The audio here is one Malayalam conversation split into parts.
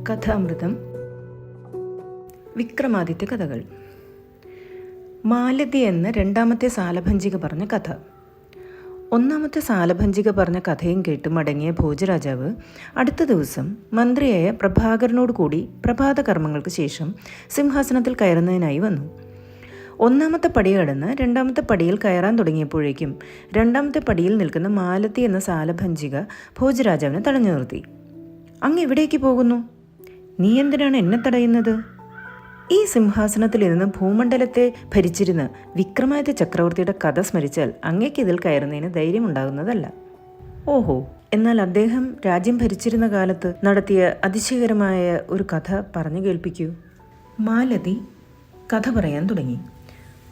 കഥാമൃതം വിക്രമാദിത്യ കഥകൾ. മാലതി എന്ന രണ്ടാമത്തെ സാലഭഞ്ജിക പറഞ്ഞ കഥ. ഒന്നാമത്തെ സാലഭഞ്ജിക പറഞ്ഞ കഥയും കേട്ട് മടങ്ങിയ ഭോജരാജാവ് അടുത്ത ദിവസം മന്ത്രിയായ പ്രഭാകരനോട് കൂടി പ്രഭാത കർമ്മങ്ങൾക്ക് ശേഷം സിംഹാസനത്തിൽ കയറുന്നതിനായി വന്നു. ഒന്നാമത്തെ പടി കടന്ന് രണ്ടാമത്തെ പടിയിൽ കയറാൻ തുടങ്ങിയപ്പോഴേക്കും രണ്ടാമത്തെ പടിയിൽ നിൽക്കുന്ന മാലതി എന്ന സാലഭഞ്ജിക ഭോജരാജാവിനെ തടഞ്ഞു നിർത്തി. അങ്ങ് എവിടേക്ക് പോകുന്നു? നീ എന്തിനാണ് എന്നെ തടയുന്നത്? ഈ സിംഹാസനത്തിൽ ഇരുന്ന് ഭൂമണ്ഡലത്തെ ഭരിച്ചിരുന്ന വിക്രമാദിത്യ ചക്രവർത്തിയുടെ കഥ സ്മരിച്ചാൽ അങ്ങേക്ക് ഇതിൽ കയറുന്നതിന് ധൈര്യമുണ്ടാകുന്നതല്ല. ഓഹോ, എന്നാൽ അദ്ദേഹം രാജ്യം ഭരിച്ചിരുന്ന കാലത്ത് നടത്തിയ അതിശയകരമായ ഒരു കഥ പറഞ്ഞു കേൾപ്പിക്കൂ. മാലതി കഥ പറയാൻ തുടങ്ങി.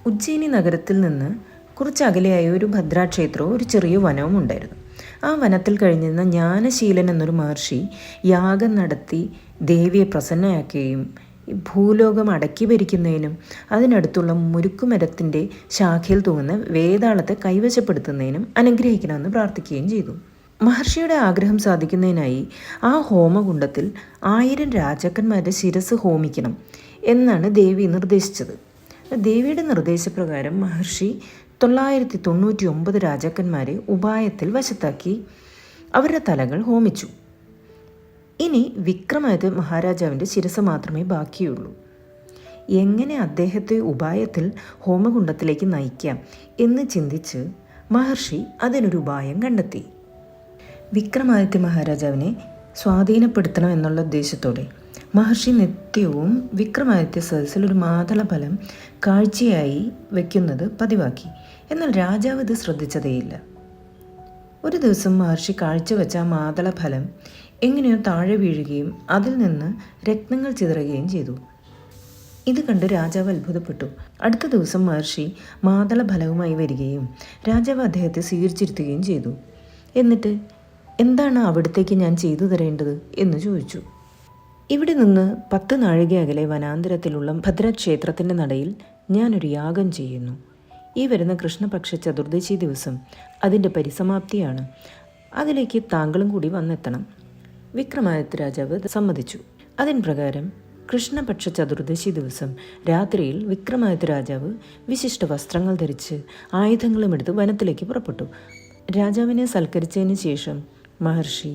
ഉജ്ജയിനി നഗരത്തിൽ നിന്ന് കുറച്ച് അകലെയായ ഒരു ഭദ്രാക്ഷേത്രവും ഒരു ചെറിയ വനവും ഉണ്ടായിരുന്നു. ആ വനത്തിൽ കഴിഞ്ഞിരുന്ന ജ്ഞാനശീലൻ എന്നൊരു മഹർഷി യാഗം നടത്തി ദേവിയെ പ്രസന്നയാക്കുകയും ഭൂലോകം അടക്കി ഭരിക്കുന്നതിനും അതിനടുത്തുള്ള മുരുക്കുമരത്തിൻ്റെ ശാഖയിൽ തൂങ്ങുന്ന വേതാളത്തെ കൈവശപ്പെടുത്തുന്നതിനും അനുഗ്രഹിക്കണമെന്ന് പ്രാർത്ഥിക്കുകയും ചെയ്തു. മഹർഷിയുടെ ആഗ്രഹം സാധിക്കുന്നതിനായി ആ ഹോമകുണ്ടത്തിൽ 1000 രാജാക്കന്മാരുടെ ശിരസ് ഹോമിക്കണം എന്നാണ് ദേവി നിർദ്ദേശിച്ചത്. ദേവിയുടെ നിർദ്ദേശപ്രകാരം മഹർഷി 999 രാജാക്കന്മാരെ ഉപായത്തിൽ വശത്താക്കി അവരുടെ തലകൾ ഹോമിച്ചു. ഇനി വിക്രമാദിത്യ മഹാരാജാവിൻ്റെ ശിരസ് മാത്രമേ ബാക്കിയുള്ളൂ. എങ്ങനെ അദ്ദേഹത്തെ ഉപായത്തിൽ ഹോമകുണ്ടത്തിലേക്ക് നയിക്കാം എന്ന് ചിന്തിച്ച് മഹർഷി അതിനൊരു ഉപായം കണ്ടെത്തി. വിക്രമാദിത്യ മഹാരാജാവിനെ സ്വാധീനപ്പെടുത്തണം എന്നുള്ള ഉദ്ദേശത്തോടെ മഹർഷി നിത്യവും വിക്രമാദിത്യ സദസ്സിൽ ഒരു മാതളഫലം കാഴ്ചയായി വയ്ക്കുന്നത് പതിവാക്കി. എന്നാൽ രാജാവ് ഇത് ശ്രദ്ധിച്ചതേയില്ല. ഒരു ദിവസം മഹർഷി കാഴ്ചവെച്ച ആ മാതളഫലം എങ്ങനെയോ താഴെ വീഴുകയും അതിൽ നിന്ന് രത്നങ്ങൾ ചിതറുകയും ചെയ്തു. ഇത് കണ്ട് രാജാവ് അത്ഭുതപ്പെട്ടു. അടുത്ത ദിവസം മഹർഷി മാതളഫലവുമായി വരികയും രാജാവ് അദ്ദേഹത്തെ സ്വീകരിച്ചിരുത്തുകയും ചെയ്തു. എന്നിട്ട് എന്താണ് അവിടത്തേക്ക് ഞാൻ ചെയ്തു തരേണ്ടത് എന്ന് ചോദിച്ചു. ഇവിടെ നിന്ന് 10 നാഴിക അകലെ വനാന്തരത്തിലുള്ള ഭദ്രക്ഷേത്രത്തിൻ്റെ നടയിൽ ഞാനൊരു യാഗം ചെയ്യുന്നു. ഈ വരുന്ന കൃഷ്ണപക്ഷ ചതുർദശി ദിവസം അതിൻ്റെ പരിസമാപ്തിയാണ്. അതിലേക്ക് താങ്കളും കൂടി വന്നെത്തണം. വിക്രമാദിത്യ രാജാവ് സമ്മതിച്ചു. അതിന് പ്രകാരം കൃഷ്ണപക്ഷ ചതുർദശി ദിവസം രാത്രിയിൽ വിക്രമാദിത്യ രാജാവ് വിശിഷ്ട വസ്ത്രങ്ങൾ ധരിച്ച് ആയുധങ്ങളും എടുത്ത് വനത്തിലേക്ക് പുറപ്പെട്ടു. രാജാവിനെ സൽക്കരിച്ചതിന് ശേഷം മഹർഷി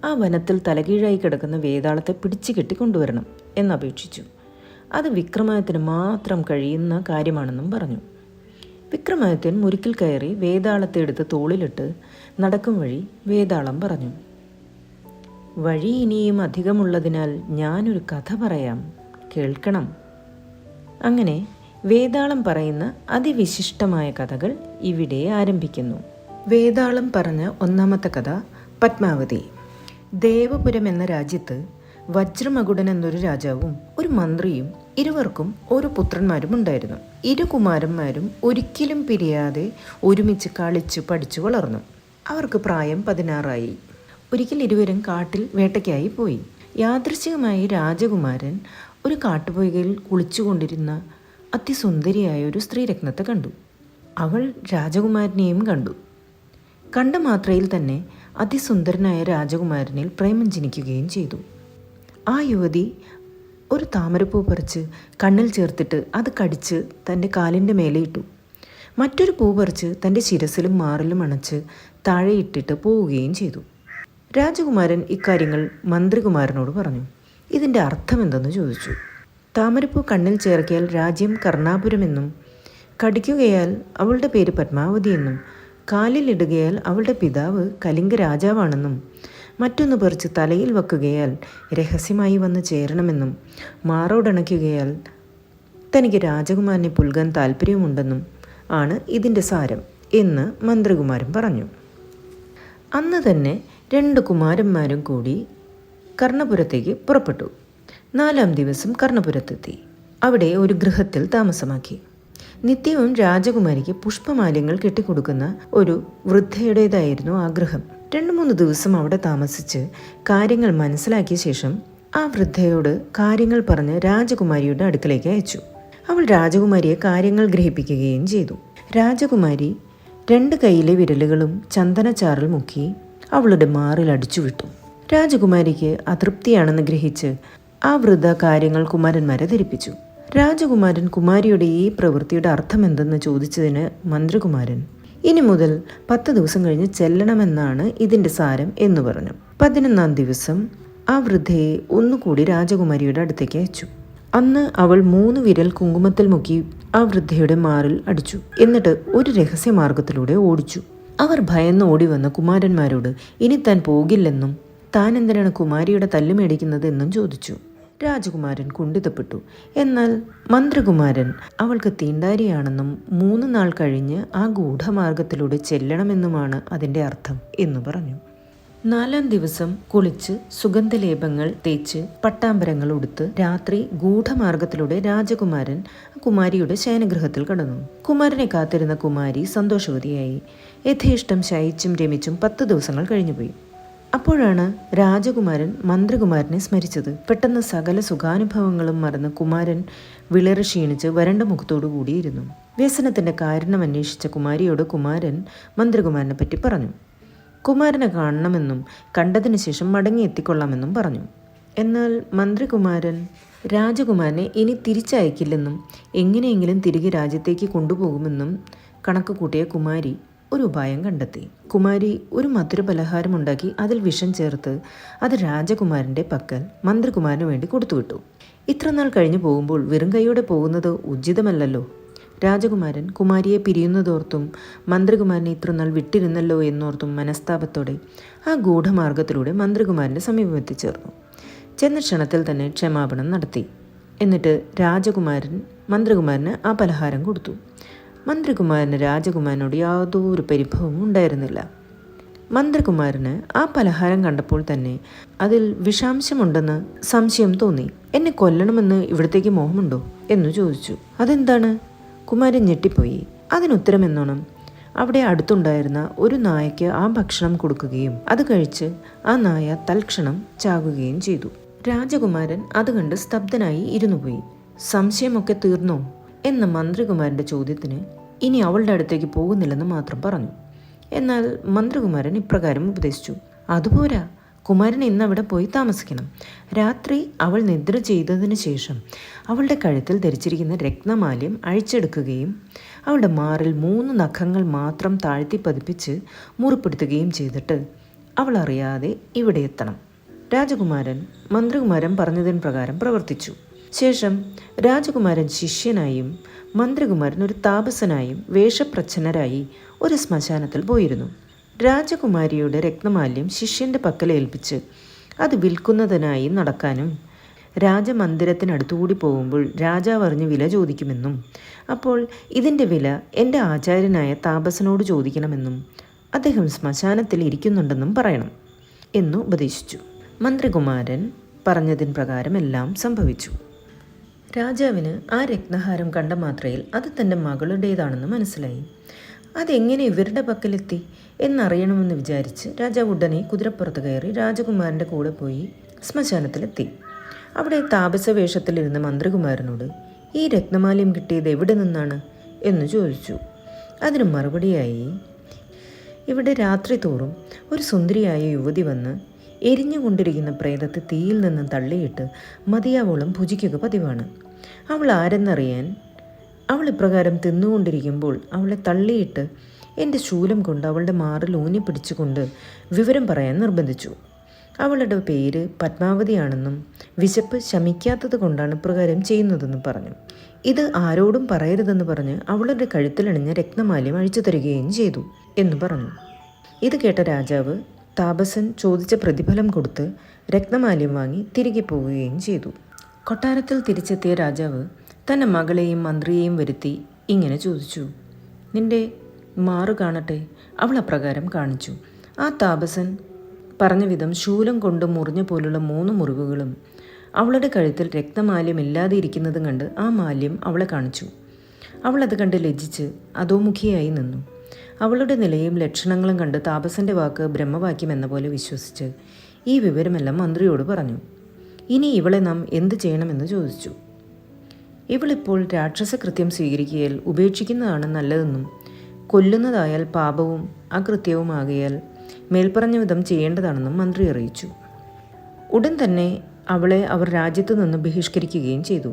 ആ വനത്തിൽ തലകീഴായി കിടക്കുന്ന വേതാളത്തെ പിടിച്ചു കെട്ടി കൊണ്ടുവരണം എന്നപേക്ഷിച്ചു. അത് വിക്രമാദിത്യന് മാത്രം കഴിയുന്ന കാര്യമാണെന്നും പറഞ്ഞു. വിക്രമാദിത്യൻ മുരിക്കിൽ കയറി വേതാളത്തെ എടുത്ത് തോളിലിട്ട് നടക്കും വഴി വേതാളം പറഞ്ഞു, വഴി ഇനിയും അധികമുള്ളതിനാൽ ഞാനൊരു കഥ പറയാം, കേൾക്കണം. അങ്ങനെ വേതാളം പറയുന്ന അതിവിശിഷ്ടമായ കഥകൾ ഇവിടെ ആരംഭിക്കുന്നു. വേതാളം പറഞ്ഞ ഒന്നാമത്തെ കഥ പത്മാവതി. ദേവപുരം എന്ന രാജ്യത്ത് വജ്രമകുടൻ എന്നൊരു രാജാവും ഒരു മന്ത്രിയും ഇരുവർക്കും ഓരോ പുത്രന്മാരും ഉണ്ടായിരുന്നു. 2 കുമാരന്മാരും ഒരിക്കലും പിരിയാതെ ഒരുമിച്ച് കളിച്ചു പഠിച്ചു വളർന്നു. അവർക്ക് പ്രായം 16 ഒരിക്കൽ ഇരുവരും കാട്ടിൽ വേട്ടയ്ക്കായി പോയി. യാദൃശ്ചികമായി രാജകുമാരൻ ഒരു കാട്ടുപൊയ്കയിൽ കുളിച്ചുകൊണ്ടിരുന്ന അതിസുന്ദരിയായ ഒരു സ്ത്രീരത്നത്തെ കണ്ടു. അവൾ രാജകുമാരനെയും കണ്ടു. കണ്ട മാത്രയിൽ തന്നെ അതിസുന്ദരനായ രാജകുമാരനിൽ പ്രേമം ജനിക്കുകയും ചെയ്തു. ആ യുവതി ഒരു താമരപ്പൂ പറിച്ച് കണ്ണിൽ ചേർത്തിട്ട് അത് കടിച്ച് തൻ്റെ കാലിൻ്റെ മേലെ ഇട്ടു. മറ്റൊരു പൂ പറിച്ച് തൻ്റെ ശിരസിലും മാറിലും അണച്ച് താഴെ ഇട്ടിട്ട് പോവുകയും ചെയ്തു. രാജകുമാരൻ ഇക്കാര്യങ്ങൾ മന്ത്രികുമാരനോട് പറഞ്ഞു. ഇതിൻ്റെ അർത്ഥം എന്തെന്ന് ചോദിച്ചു. താമരപ്പൂ കണ്ണിൽ ചേർക്കിയാൽ രാജ്യം കർണാപുരമെന്നും, കടിക്കുകയാൽ അവളുടെ പേര് പത്മാവതി എന്നും, കാലിലിടുകയാൽ അവളുടെ പിതാവ് കലിംഗ രാജാവാണെന്നും, മറ്റൊന്ന് പറിച്ച് തലയിൽ വെക്കുകയാൽ രഹസ്യമായി വന്ന് ചേരണമെന്നും, മാറോടണയ്ക്കുകയാൽ തനിക്ക് രാജകുമാരനെ പുൽകാൻ താല്പര്യമുണ്ടെന്നും ആണ് ഇതിൻ്റെ സാരം എന്ന് മന്ത്രികുമാരൻ പറഞ്ഞു. അന്ന് തന്നെ 2 കുമാരന്മാരും കൂടി കർണപുരത്തേക്ക് പുറപ്പെട്ടു. 4-ാം ദിവസം കർണപുരത്തെത്തി. അവിടെ ഒരു ഗൃഹത്തിൽ താമസമാക്കി. നിത്യവും രാജകുമാരിക്ക് പുഷ്പമാല്യങ്ങൾ കെട്ടിക്കൊടുക്കുന്ന ഒരു വൃദ്ധയുടേതായിരുന്നു ആ ഗൃഹം. 2-3 ദിവസം അവിടെ താമസിച്ച് കാര്യങ്ങൾ മനസ്സിലാക്കിയ ശേഷം ആ വൃദ്ധയോട് കാര്യങ്ങൾ പറഞ്ഞ് രാജകുമാരിയുടെ അടുക്കലേക്ക് അയച്ചു. അവൾ രാജകുമാരിയെ കാര്യങ്ങൾ ഗ്രഹിപ്പിക്കുകയും ചെയ്തു. രാജകുമാരി 2 കൈയിലെ വിരലുകളും ചന്ദനച്ചാറിൽ മുക്കി അവളുടെ മാറിൽ അടിച്ചുവിട്ടു. രാജകുമാരിക്ക് അതൃപ്തിയാണെന്ന് ഗ്രഹിച്ച് ആ വൃദ്ധ കാര്യങ്ങൾ കുമാരന്മാരെ ധരിപ്പിച്ചു. രാജകുമാരൻ കുമാരിയുടെ ഈ പ്രവൃത്തിയുടെ അർത്ഥമെന്തെന്ന് ചോദിച്ചതിന് മന്ത്രികുമാരൻ ഇനി മുതൽ 10 ദിവസം കഴിഞ്ഞ് ചെല്ലണമെന്നാണ് ഇതിൻ്റെ സാരം എന്ന് പറഞ്ഞു. 11-ാം ദിവസം ആ വൃദ്ധയെ ഒന്നുകൂടി രാജകുമാരിയുടെ അടുത്തേക്ക് അയച്ചു. അന്ന് അവൾ 3 വിരൽ കുങ്കുമത്തിൽ മുക്കി ആ വൃദ്ധയുടെ മാറിൽ അടിച്ചു. എന്നിട്ട് ഒരു രഹസ്യമാർഗത്തിലൂടെ ഓടിച്ചു. അവർ ഭയന്ന് ഓടി വന്ന കുമാരന്മാരോട് ഇനി താൻ പോകില്ലെന്നും താൻ എന്തിനാണ് കുമാരിയുടെ തല്ലു മേടിക്കുന്നത് എന്നും ചോദിച്ചു. രാജകുമാരൻ കുണ്ഠിതപ്പെട്ടു. എന്നാൽ മന്ത്രികുമാരൻ അവൾക്ക് തീണ്ടാരിയാണെന്നും 3 നാൾ കഴിഞ്ഞ് ആ ഗൂഢമാർഗത്തിലൂടെ ചെല്ലണമെന്നുമാണ് അതിൻ്റെ അർത്ഥം എന്ന് പറഞ്ഞു. 4-ാം ദിവസം കുളിച്ച് സുഗന്ധലേപങ്ങൾ തേച്ച് പട്ടാമ്പരങ്ങൾ ഉടുത്ത് രാത്രി ഗൂഢമാർഗത്തിലൂടെ രാജകുമാരൻ കുമാരിയുടെ ശയനഗൃഹത്തിൽ കടന്നു. കുമാരനെ കാത്തിരുന്ന കുമാരി സന്തോഷവതിയായി. യഥേഷ്ടം ശയിച്ചും രമിച്ചും 10 ദിവസങ്ങൾ കഴിഞ്ഞുപോയി. അപ്പോഴാണ് രാജകുമാരൻ മന്ത്രികുമാരനെ സ്മരിച്ചത്. പെട്ടെന്ന് സകല സുഖാനുഭവങ്ങളും മറന്ന് കുമാരൻ വിളറി ക്ഷീണിച്ച് വരണ്ട മുഖത്തോടു കൂടിയിരുന്നു. വ്യസനത്തിൻ്റെ കാരണം അന്വേഷിച്ച കുമാരിയോട് കുമാരൻ മന്ത്രികുമാരനെ പറ്റി പറഞ്ഞു. കുമാരനെ കാണണമെന്നും കണ്ടതിന് ശേഷം മടങ്ങി എത്തിക്കൊള്ളാമെന്നും പറഞ്ഞു. എന്നാൽ മന്ത്രികുമാരൻ രാജകുമാരനെ ഇനി തിരിച്ചയക്കില്ലെന്നും എങ്ങനെയെങ്കിലും തിരികെ രാജ്യത്തേക്ക് കൊണ്ടുപോകുമെന്നും കണക്ക് കൂട്ടിയ കുമാരി ഒരു ഉപായം കണ്ടെത്തി. കുമാരി ഒരു മധുര പലഹാരമുണ്ടാക്കി അതിൽ വിഷം ചേർത്ത് അത് രാജകുമാരൻ്റെ പക്കൽ മന്ത്രികുമാരന് വേണ്ടി കൊടുത്തുവിട്ടു. ഇത്രനാൾ കഴിഞ്ഞു പോകുമ്പോൾ വെറും കൈയോടെ പോകുന്നത് ഉചിതമല്ലല്ലോ. രാജകുമാരൻ കുമാരിയെ പിരിയുന്നതോർത്തും മന്ത്രികുമാരനെ ഇത്രനാൾ വിട്ടിരുന്നല്ലോ എന്നോർത്തും മനസ്താപത്തോടെ ആ ഗൂഢമാർഗത്തിലൂടെ മന്ത്രികുമാരൻ്റെ സമീപം എത്തിച്ചേർന്നു. ചെന്ന ക്ഷണത്തിൽ തന്നെ ക്ഷമാപണം നടത്തി. എന്നിട്ട് രാജകുമാരൻ മന്ത്രികുമാരന് ആ പലഹാരം കൊടുത്തു. മന്ത്രികുമാരന് രാജകുമാരനോട് യാതൊരു പരിഭവവും ഉണ്ടായിരുന്നില്ല. മന്ത്രികുമാരന് ആ പലഹാരം കണ്ടപ്പോൾ തന്നെ അതിൽ വിഷാംശമുണ്ടെന്ന് സംശയം തോന്നി. എന്നെ കൊല്ലണമെന്ന് ഇവിടത്തേക്ക് മോഹമുണ്ടോ എന്ന് ചോദിച്ചു. അതെന്താണ്? കുമാരൻ ഞെട്ടിപ്പോയി. അതിനുത്തരമെന്നോണം അവിടെ അടുത്തുണ്ടായിരുന്ന ഒരു നായയ്ക്ക് ആ ഭക്ഷണം കൊടുക്കുകയും അത് കഴിച്ച് ആ നായ തൽക്ഷണം ചാകുകയും ചെയ്തു. രാജകുമാരൻ അത് കണ്ട് സ്തബ്ധനായി ഇരുന്നു പോയി. സംശയമൊക്കെ തീർന്നോ എന്ന മന്ത്രികുമാരൻ്റെ ചോദ്യത്തിന് ഇനി അവളുടെ അടുത്തേക്ക് പോകുന്നില്ലെന്ന് മാത്രം പറഞ്ഞു. എന്നാൽ മന്ത്രികുമാരൻ ഇപ്രകാരം ഉപദേശിച്ചു. അതുപോരാ, കുമാരൻ ഇന്ന് അവിടെ പോയി താമസിക്കണം. രാത്രി അവൾ നിദ്ര ചെയ്തതിന് ശേഷം അവളുടെ കഴുത്തിൽ ധരിച്ചിരിക്കുന്ന രത്നമാല്യം അഴിച്ചെടുക്കുകയും അവളുടെ മാറിൽ 3 നഖങ്ങൾ മാത്രം താഴ്ത്തി പതിപ്പിച്ച് മുറിപ്പെടുത്തുകയും ചെയ്തിട്ട് അവൾ അറിയാതെ ഇവിടെ എത്തണം. രാജകുമാരൻ മന്ത്രികുമാരൻ പറഞ്ഞതിന് പ്രകാരം പ്രവർത്തിച്ചു. ശേഷം രാജകുമാരൻ ശിഷ്യനായും മന്ത്രികുമാരൻ ഒരു താപസനായും വേഷപ്രച്ഛന്നരായി ഒരു ശ്മശാനത്തിൽ പോയിരുന്നു. രാജകുമാരിയുടെ രത്നമാല്യം ശിഷ്യൻ്റെ പക്കൽ ഏൽപ്പിച്ച് അത് വിൽക്കുന്നതിനായി നടക്കാനും രാജമന്ദിരത്തിനടുത്തുകൂടി പോകുമ്പോൾ രാജാവ് അറിഞ്ഞ് വില ചോദിക്കുമെന്നും അപ്പോൾ ഇതിൻ്റെ വില എൻ്റെ ആചാര്യനായ താപസനോട് ചോദിക്കണമെന്നും അദ്ദേഹം ശ്മശാനത്തിൽ ഇരിക്കുന്നുണ്ടെന്നും പറയണം എന്നു ഉപദേശിച്ചു. മന്ത്രികുമാരൻ പറഞ്ഞതിന് പ്രകാരം എല്ലാം സംഭവിച്ചു. രാജാവിന് ആ രത്നഹാരം കണ്ട മാത്രയിൽ അത് തൻ്റെ മകളുടേതാണെന്ന് മനസ്സിലായി. അതെങ്ങനെ ഇവരുടെ പക്കലെത്തി എന്നറിയണമെന്ന് വിചാരിച്ച് രാജാവ് ഉടനെ കുതിരപ്പുറത്ത് കയറി രാജകുമാരൻ്റെ കൂടെ പോയി ശ്മശാനത്തിലെത്തി. അവിടെ താപസ വേഷത്തിലിരുന്ന മന്ത്രികുമാരനോട് ഈ രത്നമാല്യം കിട്ടിയത് എവിടെ നിന്നാണ് എന്ന് ചോദിച്ചു. അതിന് മറുപടിയായി, ഇവിടെ രാത്രി തോറും ഒരു സുന്ദരിയായ യുവതി വന്ന് എരിഞ്ഞുകൊണ്ടിരിക്കുന്ന പ്രേതത്തെ തീയിൽ നിന്ന് തള്ളിയിട്ട് മതിയാവോളം ഭുജിക്കുക പതിവാണ്. അവൾ ആരെന്നറിയാൻ അവൾ ഇപ്രകാരം തിന്നുകൊണ്ടിരിക്കുമ്പോൾ അവളെ തള്ളിയിട്ട് എൻ്റെ ശൂലം കൊണ്ട് അവളുടെ മാറിൽ ഊന്നി പിടിച്ചുകൊണ്ട് വിവരം പറയാൻ നിർബന്ധിച്ചു. അവളുടെ പേര് പത്മാവതിയാണെന്നും വിശപ്പ് ശമിക്കാത്തത് കൊണ്ടാണ് ഇപ്രകാരം ചെയ്യുന്നതെന്ന് പറഞ്ഞു. ഇത് ആരോടും പറയരുതെന്ന് പറഞ്ഞ് അവളുടെ കഴുത്തിലണിഞ്ഞ രത്നമാല്യം അഴിച്ചു തരികയും ചെയ്തു എന്ന് പറഞ്ഞു. ഇത് കേട്ട രാജാവ് താപസൻ ചോദിച്ച പ്രതിഫലം കൊടുത്ത് രത്നമാല്യം വാങ്ങി തിരികെ പോവുകയും ചെയ്തു. കൊട്ടാരത്തിൽ തിരിച്ചെത്തിയ രാജാവ് തൻ്റെ മകളെയും മന്ത്രിയെയും വരുത്തി ഇങ്ങനെ ചോദിച്ചു, നിന്റെ മാറു കാണട്ടെ. അവൾ അപ്രകാരം കാണിച്ചു. ആ താപസൻ പറഞ്ഞ വിധം ശൂലം കൊണ്ട് മുറിഞ്ഞ പോലുള്ള 3 മുറിവുകളും അവളുടെ കഴുത്തിൽ രക്തമാല്യം ഇല്ലാതെ ഇരിക്കുന്നതും കണ്ട് ആ മാല്യം അവളെ കാണിച്ചു. അവൾ അത് കണ്ട് ലജ്ജിച്ച് അധോമുഖിയായി നിന്നു. അവളുടെ നിലയും ലക്ഷണങ്ങളും കണ്ട് താപസൻ്റെ വാക്ക് ബ്രഹ്മവാക്യം എന്ന പോലെ വിശ്വസിച്ച് ഈ വിവരമെല്ലാം മന്ത്രിയോട് പറഞ്ഞു. ഇനി ഇവളെ നാം എന്ത് ചെയ്യണമെന്ന് ചോദിച്ചു. ഇവളിപ്പോൾ രാക്ഷസകൃത്യം സ്വീകരിക്കുകയാൽ ഉപേക്ഷിക്കുന്നതാണ് നല്ലതെന്നും കൊല്ലുന്നതായാൽ പാപവും അകൃത്യവുമാകിയാൽ മേൽപ്പറഞ്ഞ വിധം ചെയ്യേണ്ടതാണെന്നും മന്ത്രി അറിയിച്ചു. ഉടൻ തന്നെ അവളെ അവർ രാജ്യത്തു നിന്ന് ബഹിഷ്കരിക്കുകയും ചെയ്തു.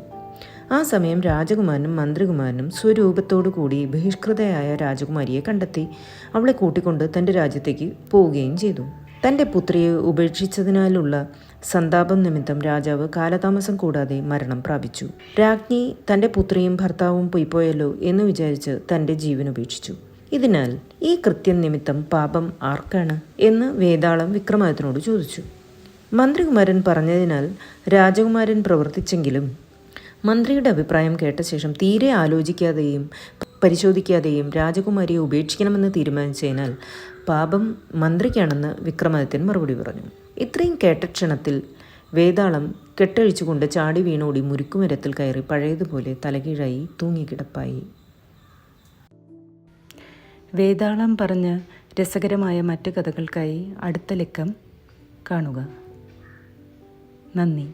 ആ സമയം രാജകുമാരനും മന്ത്രികുമാരനും സ്വരൂപത്തോടു കൂടി ബഹിഷ്കൃതയായ രാജകുമാരിയെ കണ്ടെത്തി അവളെ കൂട്ടിക്കൊണ്ട് തൻ്റെ രാജ്യത്തേക്ക് പോവുകയും ചെയ്തു. തൻ്റെ പുത്രിയെ ഉപേക്ഷിച്ചതിനാലുള്ള സന്താപം നിമിത്തം രാജാവ് കാലതാമസം കൂടാതെ മരണം പ്രാപിച്ചു. രാജ്ഞി തൻ്റെ പുത്രിയും ഭർത്താവും പൊയ്പോയല്ലോ എന്ന് വിചാരിച്ച് തൻ്റെ ജീവൻ ഉപേക്ഷിച്ചു. ഇതിനാൽ ഈ കൃത്യം നിമിത്തം പാപം ആർക്കാണ് എന്ന് വേതാളം വിക്രമാദിത്യനോട് ചോദിച്ചു. മന്ത്രികുമാരൻ പറഞ്ഞതിനാൽ രാജകുമാരൻ പ്രവർത്തിച്ചെങ്കിലും മന്ത്രിയുടെ അഭിപ്രായം കേട്ട ശേഷം തീരെ ആലോചിക്കാതെയും പരിശോധിക്കാതെയും രാജകുമാരിയെ ഉപേക്ഷിക്കണമെന്ന് തീരുമാനിച്ചതിനാൽ പാപം മന്ത്രിക്കാണെന്ന് വിക്രമാദിത്യൻ മറുപടി പറഞ്ഞു. ഇത്രയും കേട്ട ക്ഷണത്തിൽ വേതാളം കെട്ടഴിച്ചുകൊണ്ട് ചാടി വീണോടി മുരുക്കുമരത്തിൽ കയറി പഴയതുപോലെ തലകീഴായി തൂങ്ങിക്കിടപ്പായി. വേതാളം പറഞ്ഞ രസകരമായ മറ്റു കഥകൾക്കായി അടുത്ത ലക്കം കാണുക. നന്ദി.